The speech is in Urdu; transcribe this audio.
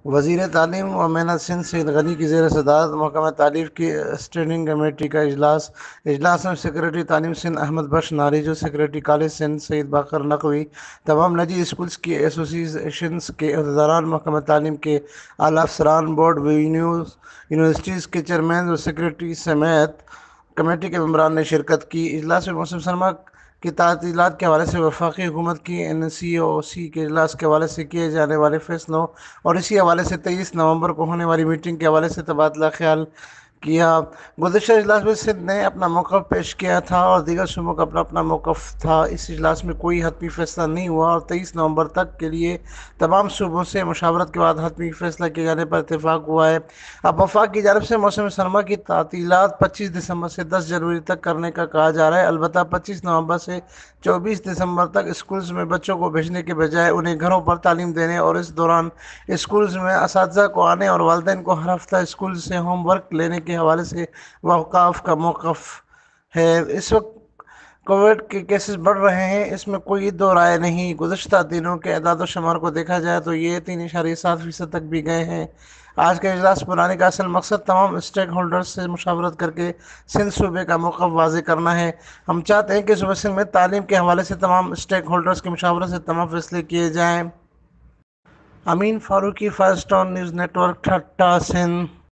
وزیر تعلیم و محنت سندھ سید غنی کی زیر صدارت محکمہ تعلیم کی اسٹینڈنگ کمیٹی کا اجلاس میں سیکریٹری تعلیم سندھ احمد بخش ناریجو، سیکریٹری کالج سندھ سید باقر نقوی، تمام نجی اسکولز کی ایسوسی ایشنز کے عہدیداران، محکمہ تعلیم کے اعلیٰ افسران، بورڈ و یونیورسٹیز کے چیئرمین و سیکریٹری سمیت کمیٹی کے ممبران نے شرکت کی۔ اجلاس میں موسم سرما کی تعطیلات کے حوالے سے وفاقی حکومت کی NCOC کے اجلاس کے حوالے سے کیے جانے والے فیصلوں اور اسی حوالے سے 23 نومبر کو ہونے والی میٹنگ کے حوالے سے تبادلہ خیال کیا۔ گزشتہ اجلاس میں سندھ نے اپنا موقف پیش کیا تھا اور دیگر صوبوں کا اپنا موقف تھا۔ اس اجلاس میں کوئی حتمی فیصلہ نہیں ہوا اور 23 نومبر تک کے لیے تمام صوبوں سے مشاورت کے بعد حتمی فیصلہ کیے جانے پر اتفاق ہوا ہے۔ اب وفاق کی جانب سے موسم سرما کی تعطیلات 25 دسمبر سے 10 جنوری تک کرنے کا کہا جا رہا ہے۔ البتہ 25 نومبر سے 24 دسمبر تک اسکولز میں بچوں کو بھیجنے کے بجائے انہیں گھروں پر تعلیم دینے اور اس دوران اسکولز میں اساتذہ کو آنے اور والدین کو ہر ہفتہ اسکول سے ہوم ورک لینے کے حوالے سے وقاف کا موقف ہے۔ اس وقت کووڈ کے کیسز بڑھ رہے ہیں، اس میں کوئی دو رائے نہیں۔ گزشتہ دنوں کے اعداد و شمار کو دیکھا جائے تو یہ 3.7% تک بھی گئے ہیں۔ آج کا اجلاس بلانے کا اصل مقصد تمام اسٹیک ہولڈرز سے مشاورت کر کے سندھ صوبے کا موقف واضح کرنا ہے۔ ہم چاہتے ہیں کہ صوبہ سندھ میں تعلیم کے حوالے سے تمام اسٹیک ہولڈرز کی مشاورت سے تمام فیصلے کیے جائیں۔ Amin Farooqui, Firestone news network, Thatta, Sindh.